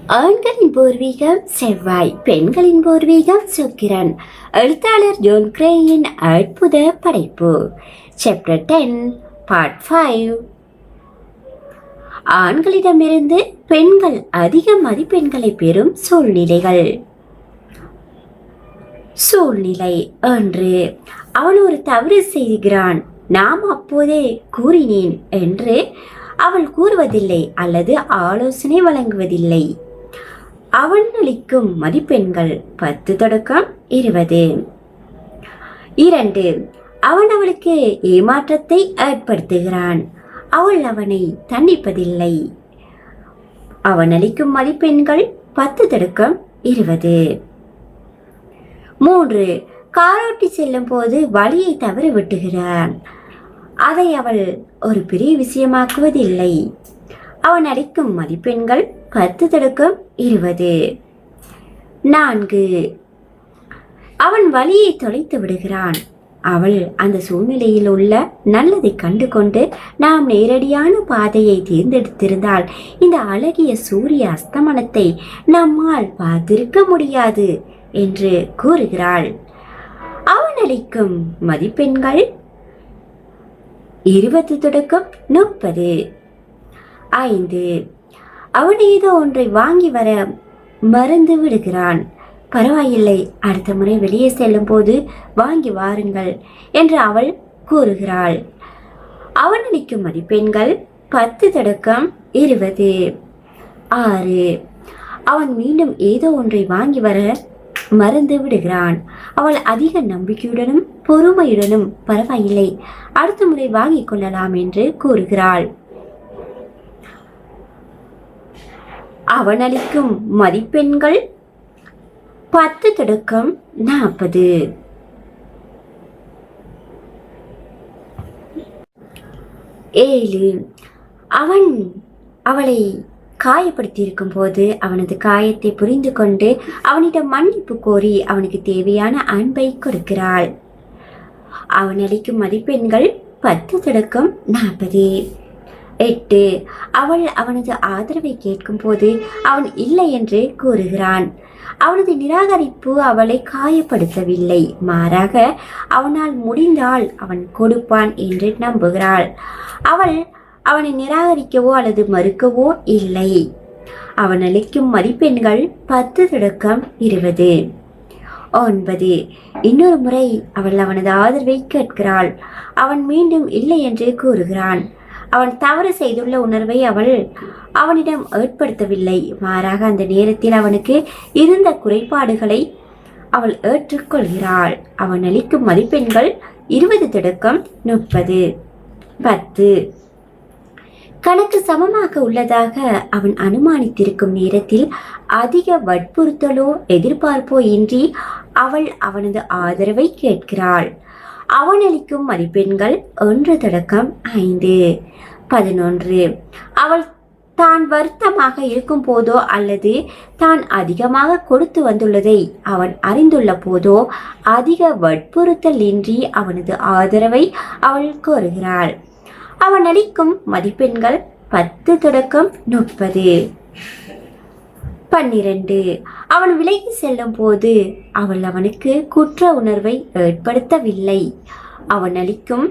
ஆண்களின் பூர்வீகம் செவ்வாய், பெண்களின் பூர்வீகம் சுக்கிரன். எழுத்தாளர் ஜோன் கிரேயின் அற்புத படைப்பு. Chapter 10 part 5. ஆண்களிடமிருந்து பெண்கள் அதிக மதிப்பெண்களை பெறும் சூழ்நிலைகள். சூழ்நிலை 1. அவன் ஒரு தவறு செய்கிறான், நாம் அப்போதே கூறினேன் என்று அவள் கூறுவதில்லை அல்லது ஆலோசனை வழங்குவதில்லை. அவன் அளிக்கும் மதிப்பெண்கள் 10 தொடக்கம் 20. 2. அவன் அவளுக்கு ஏமாற்றத்தை ஏற்படுத்துகிறான், அவள் அவனை தண்டிப்பதில்லை. அவன் அளிக்கும் மதிப்பெண்கள் 10 தொடக்கம் 20. 3. காரோட்டி செல்லும் போது வழியை தவறி விட்டுகிறான், அதை அவள் ஒரு பெரிய விஷயமாக்குவதில்லை. அவன் அளிக்கும் மதிப்பெண்கள் 10 தொடக்கம் 20. 4. அவன் வழியை தொலைத்து விடுகிறான், அவள் அந்த சூழ்நிலையில் உள்ள நல்லதை கண்டு கொண்டு நாம் நேரடியான பாதையை தேர்ந்தெடுத்திருந்தால் இந்த அழகிய சூரிய அஸ்தமனத்தை நம்மால் பார்த்திருக்க முடியாது என்று கூறுகிறாள். அவன் அளிக்கும் மதிப்பெண்கள் 20 தொடக்கம் 30. 5. அவன் ஏதோ ஒன்றை வாங்கி வர மறந்து விடுகிறான், பரவாயில்லை, அடுத்த முறை வெளியே செல்லும் போது வாங்கி வாருங்கள் என்று அவள் கூறுகிறாள். அவன் அளிக்கும் மதிப்பெண்கள் 10 தொடக்கம் 20. 6. அவன் மீண்டும் ஏதோ ஒன்றை வாங்கி வர மறந்து விடுகிறான், அவள் அதிக நம்பிக்கையுடனும் பொறுமையுடனும் பரவாயில்லை, அடுத்த முறை வாங்கிக் கொள்ளலாம் என்று கூறுகிறாள். அவன் அளிக்கும் மதிப்பெண்கள் 10 தொடக்கம் 40. 7. அவன் அவளை காயப்படுத்தியிருக்கும் போது அவனது காயத்தை புரிந்து கொண்டு அவனிடம் மன்னிப்பு கோரி அவனுக்கு தேவையான அன்பை கொடுக்கிறாள். அவன் அளிக்கும் மதிப்பெண்கள் 10 தொடக்கம் 40. 8. அவள் அவனது ஆதரவை கேட்கும் போது அவன் இல்லை என்று கூறுகிறான், அவனது நிராகரிப்பு அவளை காயப்படுத்தவில்லை, மாறாக அவனால் முடிந்தால் அவன் கொடுப்பான் என்று நம்புகிறாள். அவள் அவனை நிராகரிக்கவோ அல்லது மறுக்கவோ இல்லை. அவன் அளிக்கும் மதிப்பெண்கள் 10 தொடக்கம் 20. 9. இன்னொரு முறை அவள் அவனது ஆதரவை கேட்கிறாள், அவன் மீண்டும் இல்லை என்று கூறுகிறான். அவன் தவறு செய்துள்ள உணர்வை அவள் அவனிடம் ஏற்படுத்தவில்லை, மாறாக அந்த நேரத்தில் அவனுக்கு இருந்த குறைபாடுகளை அவள் ஏற்றுக்கொள்கிறாள். அவன் அளிக்கும் மதிப்பெண்கள் 20 தொடக்கம் 30. 10. கணக்கு சமமாக உள்ளதாக அவன் அனுமானித்திருக்கும் நேரத்தில் அதிக வற்புறுத்தலோ எதிர்பார்ப்போ இன்றி அவள் அவனது ஆதரவை கேட்கிறாள். அவன் அளிக்கும் மதிப்பெண்கள் 1 தொடக்கம் 5. 11. அவள் தான் வருத்தமாக இருக்கும் போதோ அல்லது தான் அதிகமாக கொடுத்து வந்துள்ளதை அவன் அறிந்துள்ள போதோ அதிக வற்புறுத்தல் இன்றி அவனது ஆதரவை அவள் கோருகிறாள். அவன் அளிக்கும் மதிப்பெண்கள் 10 தொடக்கம் 30. 12. அவன் விலகி செல்லும் போது அவள் அவனுக்கு குற்ற உணர்வை ஏற்படுத்தவில்லை. அவன் அளிக்கும்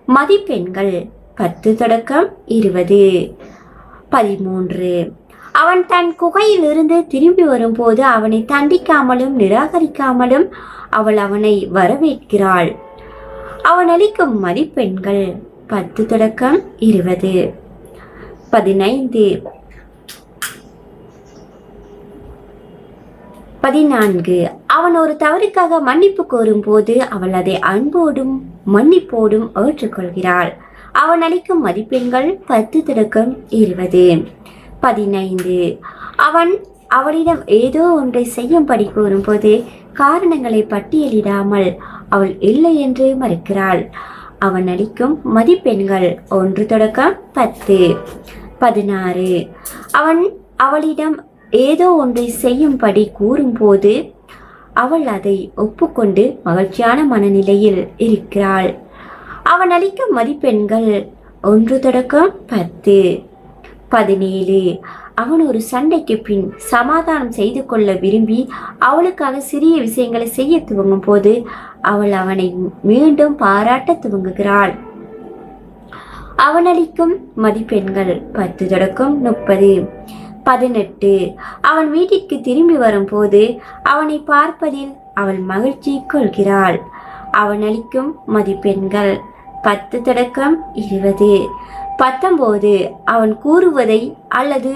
மதிப்பெண்கள் 10 தொடக்கம் 20. 13. அவன் தன் குகையிலிருந்து திரும்பி வரும்போது அவனை தண்டிக்காமலும் நிராகரிக்காமலும் அவள் அவனை வரவேற்கிறாள். அவன் அளிக்கும் மதிப்பெண்கள் 10 தொடக்கம் 20. 15. 14. அவன் ஒரு தவறுக்காக மன்னிப்பு கோரும் போது அவள் அதை அன்போடும் மன்னிப்போடும் ஏற்றுக்கொள்கிறாள். அவன் அளிக்கும் மதிப்பெண்கள் 10 தொடக்கம் 20. 15. அவன் அவளிடம் ஏதோ ஒன்றை செய்யும்படி கூறும்போது காரணங்களை பட்டியலிடாமல் அவள் இல்லை என்று மறுக்கிறாள். அவன் அளிக்கும் மதிப்பெண்கள் 1 தொடக்கம் 10. 16. அவன் அவளிடம் ஏதோ ஒன்றை செய்யும்படி கூறும்போது அவள் அதை ஒப்புக்கொண்டு மகிழ்ச்சியான மனநிலையில் இருக்கிறாள். அவன் அளிக்கும் மதிப்பெண்கள் 1 தொடக்கம் 10. 17. அவன் ஒரு சண்டைக்கு பின் சமாதானம் செய்து கொள்ள விரும்பி அவளுக்காக சிறிய விஷயங்களை செய்ய துவங்கும் போது அவள் அவனை மீண்டும் பாராட்ட துவங்குகிறாள். அவனளிக்கும் மதிப்பெண்கள் 10 தொடக்கம் 30. 18. அவன் வீட்டிற்கு திரும்பி வரும்போது அவனை பார்ப்பதில் அவள் மகிழ்ச்சி கொள்கிறாள். அவன் அளிக்கும் மதிப்பெண்கள் 10 தொடக்கம் 20. 19. அவன் கூறுவதை அல்லது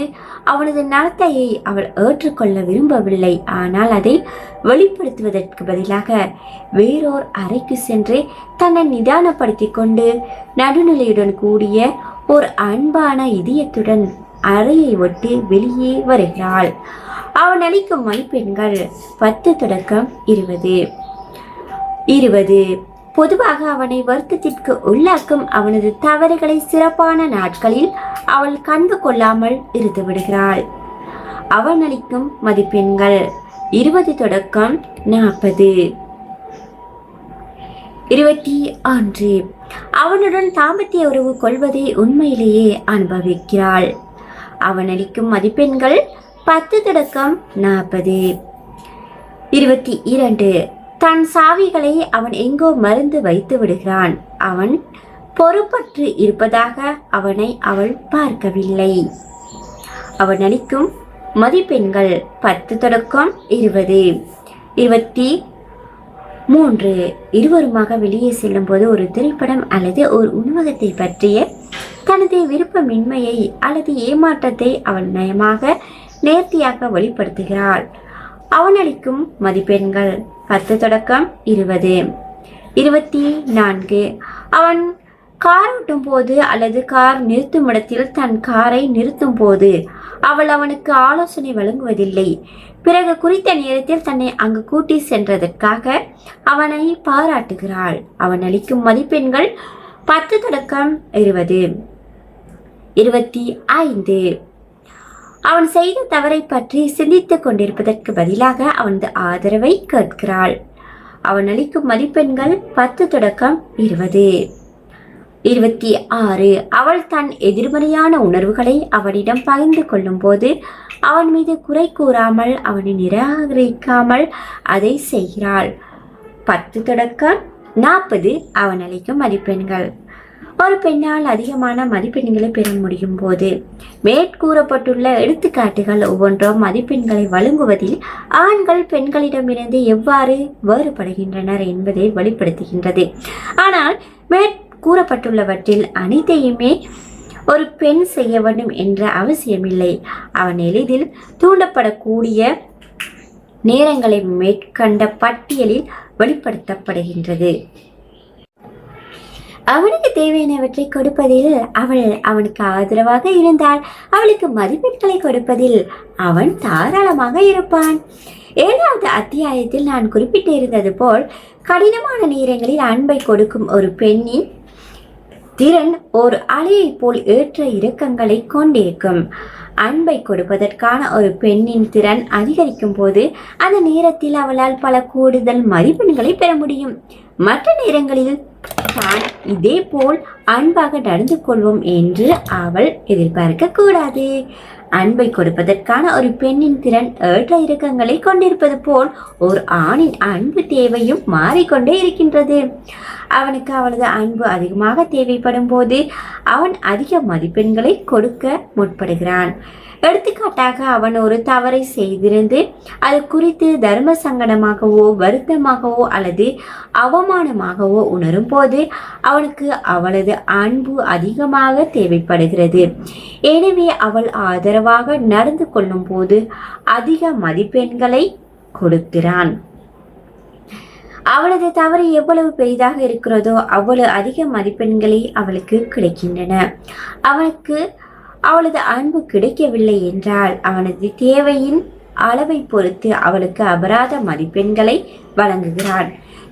அவனது நடத்தையை அவள் ஏற்றுக்கொள்ள விரும்பவில்லை, ஆனால் அதை வெளிப்படுத்துவதற்கு பதிலாக வேறோர் அறைக்கு சென்று தன்னை நிதானப்படுத்தி கொண்டு நடுநிலையுடன் கூடிய ஒரு அன்பான இதயத்துடன் அறையை விட்டு வெளியே வருகிறாள். அவன் அளிக்கும் மதிப்பெண்கள் 10 தொடக்கம் 20. 20. பொதுவாக அவனை வருத்தத்திற்கு உள்ளாக்கும் அவனது தவறுகளை சிறப்பான நாட்களில் அவள் கண்டு கொள்ளாமல் இருந்து விடுகிறாள். அவன் அளிக்கும் மதிப்பெண்கள் 20 தொடக்கம் 40. 21. அவனுடன் தாம்பத்திய உறவு கொள்வதை உண்மையிலேயே அனுபவிக்கிறாள். அவன் அளிக்கும் மதிப்பெண்கள் 10 தொடக்கம் 40. 22. தன் சாவிகளை அவன் எங்கோ மறந்து வைத்து விடுகிறான். அவன் பொறுப்பற்று இருப்பதாக அவனை அவள் பார்க்கவில்லை. அவன் அளிக்கும் மதிப்பெண்கள் 10 தொடக்கம் 20. 23. இருவருமாக வெளியே செல்லும் போது ஒரு திரைப்படம் அல்லது ஒரு உணவகத்தை பற்றிய தனது விருப்பமின்மையை அல்லது ஏமாற்றத்தை அவள் நயமாக நேர்த்தியாக வெளிப்படுத்துகிறாள். அவன் அளிக்கும் மதிப்பெண்கள் 10 தொடக்கம் 20. 24. அவன் கார் ஓட்டும் போது அல்லது கார் நிறுத்தும் இடத்தில் தன் காரை நிறுத்தும் போது அவள் அவனுக்கு ஆலோசனை வழங்குவதில்லை. பிறகு குறித்த நேரத்தில் தன்னை அங்கு கூட்டி சென்றதற்காக அவனை பாராட்டுகிறாள். அவன் அளிக்கும் மதிப்பெண்கள் 10 தொடக்கம் 20. 25. அவன் செய்த தவறை பற்றி சிந்தித்துக் கொண்டிருப்பதற்கு பதிலாக அவனது ஆதரவை கேட்கிறாள். அவன் அளிக்கும் மதிப்பெண்கள் 10 தொடக்கம் 20. 26. அவள் தன் எதிர்மறையான உணர்வுகளை அவனிடம் பகிர்ந்து கொள்ளும் போது அவன் மீது குறை கூறாமல் அவனை நிராகரிக்காமல் அதை செய்கிறாள். 10 தொடக்கம் 40. அவன் அளிக்கும் மதிப்பெண்கள். ஒரு பெண்ணால் அதிகமான மதிப்பெண்களை பெற முடியும் போது மேற்கூறப்பட்டுள்ள எடுத்துக்காட்டுகள் ஒவ்வொன்றும் மதிப்பெண்களை வழங்குவதில் ஆண்கள் பெண்களிடமிருந்து எவ்வாறு வேறுபடுகின்றனர் என்பதை வெளிப்படுத்துகின்றது. ஆனால் மேற்கூறப்பட்டுள்ளவற்றில் அனைத்தையுமே ஒரு பெண் செய்ய வேண்டும் என்ற அவசியமில்லை. அவன் எளிதில் தூண்டப்படக்கூடிய நேரங்களை மேற்கண்ட பட்டியலில் வெளிப்படுத்தப்படுகின்றது. அவனுக்கு தேவையானவற்றை கொடுப்பதில் அவள் அவனுக்கு ஆதரவாக இருந்தால் அவளுக்கு மதிப்பெண்களை கொடுப்பதில் அவன் தாராளமாக இருப்பான். 7வது அத்தியாயத்தில் நான் குறிப்பிட்டிருந்தது போல் கடினமான நேரங்களில் அன்பை கொடுக்கும் ஒரு பெண்ணின் திறன் ஒரு அலையை போல் ஏற்ற இறக்கங்களை கொண்டிருக்கும். அன்பை கொடுப்பதற்கான ஒரு பெண்ணின் திறன் அதிகரிக்கும் போது அந்த நேரத்தில் அவளால் பல கூடுதல் மதிப்பெண்களை பெற முடியும். மற்ற நேரங்களில் தான் இதே போல் அன்பாக நடந்து கொள்வோம் என்று அவள் எதிர்பார்க்க கூடாது. அன்பை கொடுப்பதற்கான ஒரு பெண்ணின் திறன் ஏற்ற இறக்கங்களை கொண்டிருப்பது போல் ஒரு ஆணின் அன்பு தேவையும் மாறிக்கொண்டே இருக்கின்றது. அவனுக்கு அவளது அன்பு அதிகமாக தேவைப்படும் போது அவன் அதிக மதிப்பெண்களை கொடுக்க முற்படுகிறான். எடுத்துக்காட்டாக, அவன் ஒரு தவறை செய்திருந்து அது குறித்து தர்ம சங்கடமாகவோ வருத்தமாகவோ அல்லது அவமானமாகவோ உணரும் போது அவனுக்கு அவளது அன்பு அதிகமாக தேவைப்படுகிறது. எனவே அவள் ஆதரவாக நடந்து கொள்ளும் போது அதிக மதிப்பெண்களை கொடுக்கிறான். அவளது தவறு எவ்வளவு பெரிதாக இருக்கிறதோ அவ்வளவு அதிக மதிப்பெண்களை அவளுக்கு கிடைக்கின்றன. அவனுக்கு அவளது அன்பு கிடைக்கவில்லை என்றால் அவனது தேவையின் அளவை பொறுத்து அவளுக்கு அபராத மதிப்பெண்களை வழங்குகிறான்.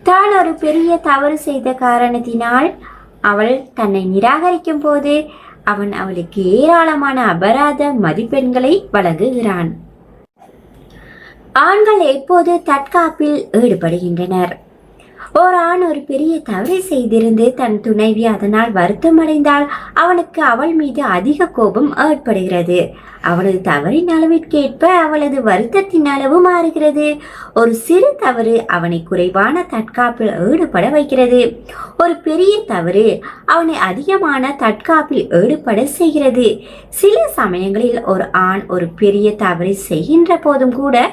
தான் ஒரு பெரிய தவறு செய்த காரணத்தினால் அவள் தன்னை நிராகரிக்கும் போது அவன் அவளுக்கு ஏராளமான அபராத மதிப்பெண்களை வழங்குகிறான். ஆண்கள் எப்போது தற்காப்பில் ஈடுபடுகின்றனர்? ஒரு ஆண் ஒரு பெரிய தவறை செய்திருந்து தன் துணைவி அதனால் வருத்தம் அடைந்தால் அவனுக்கு அவள் மீது அதிக கோபம் ஏற்படுகிறது. அவளது தவறின் அளவிற்கேற்ப அவளது வருத்தத்தின் அளவு மாறுகிறது. ஒரு சிறு தவறு அவனை குறைவான தற்காப்பில் ஈடுபட வைக்கிறது. ஒரு பெரிய தவறு அவனை அதிகமான தற்காப்பில் ஈடுபட செய்கிறது. சில சமயங்களில் ஒரு ஆண் ஒரு பெரிய தவறை செய்கின்ற போதும் கூட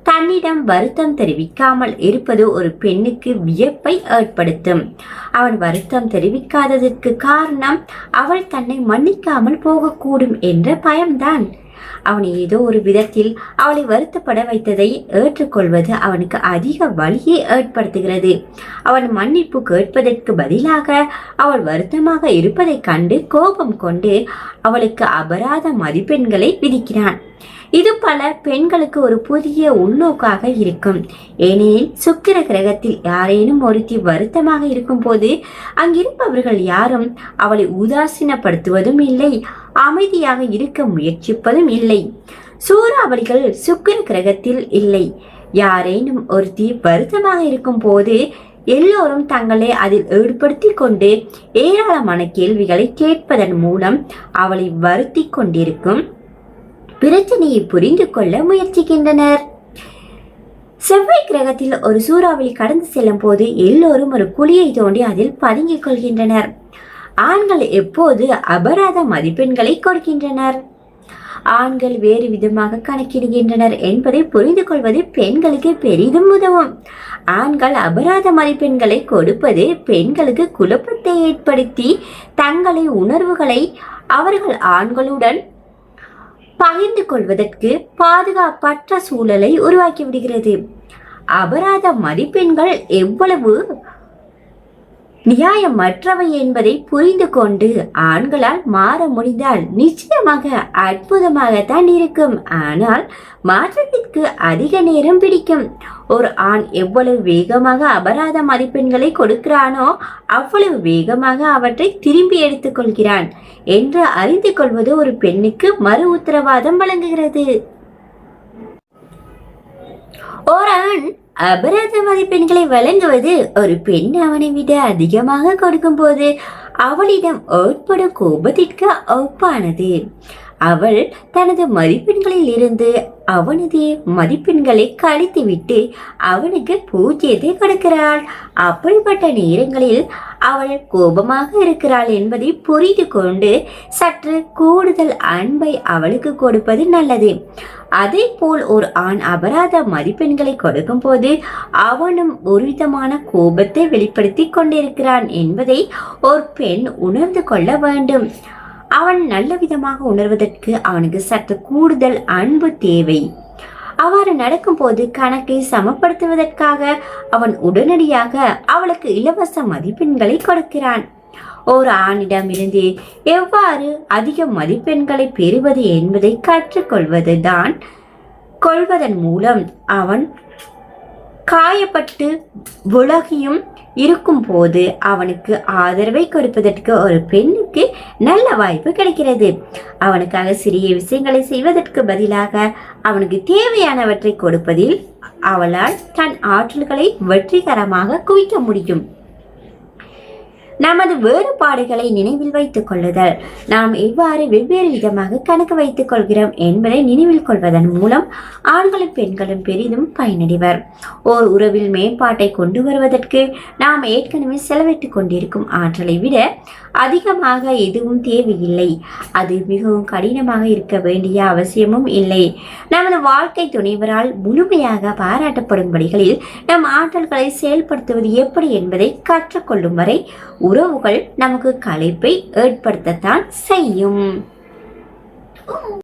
தன்னிடம் வருத்தம் தெரிவிக்காமல் இருப்பது ஒரு பெண்ணுக்கு வியப்பை ஏற்படுத்தும். அவன் வருத்தம் தெரிவிக்காததற்கு காரணம் அவள் தன்னை மன்னிக்காமல் போகக்கூடும் என்ற பயம்தான். அவன் ஏதோ ஒரு விதத்தில் அவளை வருத்தப்பட வைத்ததை ஏற்றுக்கொள்வது அவனுக்கு அதிக வலியை ஏற்படுத்துகிறது. அவன் மன்னிப்பு கேட்பதற்கு பதிலாக அவள் வருத்தமாக இருப்பதை கண்டு கோபம் கொண்டு அவளுக்கு அபராத மதிப்பெண்களை விதிக்கிறான். இது பல பெண்களுக்கு ஒரு புதிய உள்நோக்காக இருக்கும். ஏனெனில் சுக்கிர கிரகத்தில் யாரேனும் ஒருத்தி வருத்தமாக இருக்கும் போது அங்கிருப்பவர்கள் யாரும் அவளை உதாசீனப்படுத்துவதும் இல்லை, அமைதியாக இருக்க முயற்சிப்பதும் இல்லை. சூறாவளிகள் சுக்கிர கிரகத்தில் இல்லை. யாரேனும் ஒருத்தி வருத்தமாக இருக்கும் போது எல்லோரும் தங்களை அதில் ஈடுபடுத்தி கொண்டு ஏராளமான கேள்விகளை கேட்பதன் மூலம் அவளை வருத்தி கொண்டிருக்கும் பிரச்சனையை புரிந்து கொள்ள முயற்சிக்கின்றனர். செவ்வாய் கிரகத்தில் ஒரு சூறாவளி கடந்து செல்லும் போது எல்லோரும் ஒரு குழியை தோண்டி அதில் பதுங்கிக் கொள்கின்றனர். ஆண்கள் எப்போது அபராத மதிப்பெண்களை கொடுக்கின்றனர்? ஆண்கள் வேறு விதமாக கணக்கிடுகின்றனர் என்பதை புரிந்து கொள்வது பெண்களுக்கு பெரிதும் உதவும். ஆண்கள் அபராத மதிப்பெண்களை கொடுப்பது பெண்களுக்கு குழப்பத்தை ஏற்படுத்தி தங்களை உணர்வுகளை அவர்கள் ஆண்களுடன் பகிர்ந்து கொள்வதற்கு பாதுகாப்பற்ற சூழலை உருவாக்கி விடுகிறது. அபராத மதிப்பெண்கள் எவ்வளவு நியாயமற்றவை என்பதை புரிந்து கொண்டு ஆண்களால் மாற முடிந்தால் நிச்சயமாக அற்புதமாகத்தான் இருக்கும். ஆனால் மாற்றத்திற்கு அதிக நேரம் பிடிக்கும். ஒரு ஆண் எவ்வளவு வேகமாக அபராத மதிப்பெண்களை கொடுக்கிறானோ அவ்வளவு வேகமாக அவற்றை திரும்பி எடுத்துக் கொள்கிறான் என்று அறிந்து கொள்வது ஒரு பெண்ணுக்கு மறு உத்தரவாதம் வழங்குகிறது. ஒரு ஆண் அபராத மதிப்பெண்களை வழங்குவது ஒரு பெண் அவனை விட அதிகமாக கொடுக்கும் போது அவளிடம் ஏற்படும் கோபத்திற்கு ஒப்பானது. அவள் தனது மதிப்பெண்களில் இருந்து அவனது மதிப்பெண்களை கழித்துவிட்டு அவனுக்கு பூஜ்ஜியத்தை கொடுக்கிறாள். அப்படிப்பட்ட நேரங்களில் அவள் கோபமாக இருக்கிறாள் என்பதை புரிந்து கொண்டு சற்று கூடுதல் அன்பை அவளுக்கு கொடுப்பது நல்லது. அதே போல் ஒரு ஆண் அபராத மதிப்பெண்களை கொடுக்கும் போது அவனும் ஒரு விதமான கோபத்தை வெளிப்படுத்தி கொண்டிருக்கிறான் என்பதை ஒரு பெண் உணர்ந்து கொள்ள வேண்டும். அவன் நல்ல விதமாக உணர்வதற்கு அவனுக்கு சற்று கூடுதல் அன்பு தேவை. அவ்வாறு நடக்கும் போது கணக்கை சமப்படுத்துவதற்காக அவன் உடனடியாக அவளுக்கு இலவச மதிப்பெண்களை கொடுக்கிறான். ஒரு ஆணிடமிருந்து எவ்வாறு அதிக மதிப்பெண்களை பெறுவது என்பதை கொள்வதன் மூலம் அவன் காயப்பட்டு விலகியும் இருக்கும் போது அவனுக்கு ஆதரவை கொடுப்பதற்கு ஒரு பெண்ணுக்கு நல்ல வாய்ப்பு கிடைக்கிறது. அவனுக்காக சிறிய விஷயங்களை செய்வதற்கு பதிலாக அவனுக்கு தேவையானவற்றை கொடுப்பதில் அவளால் தன் ஆற்றல்களை வெற்றிகரமாக குவிக்க முடியும். நமது வேறுபாடுகளை நினைவில் வைத்துக் கொள்ளுதல். நாம் எவ்வாறு வெவ்வேறு விதமாக கணக்கு வைத்துக் கொள்கிறோம் என்பதை நினைவில் கொள்வதன் மூலம் ஆண்களும் பெண்களும் பெரிதும் பயனடைவர். ஓர் உறவில் மேம்பாட்டை கொண்டு வருவதற்கு நாம் ஏற்கனவே செலவிட்டுக் கொண்டிருக்கும் ஆற்றலை விட அதிகமாக எதுவும் தேவையில்லை. அது மிகவும் கடினமாக இருக்க வேண்டிய அவசியமும் இல்லை. நமது வாழ்க்கை துணைவரால் முழுமையாக பாராட்டப்படும் வழிகளில் நம் ஆற்றல்களை செயல்படுத்துவது எப்படி என்பதை கற்றுக்கொள்ளும் வரை உறவுகள் நமக்கு களைப்பை ஏற்படுத்தத்தான் செய்யும்.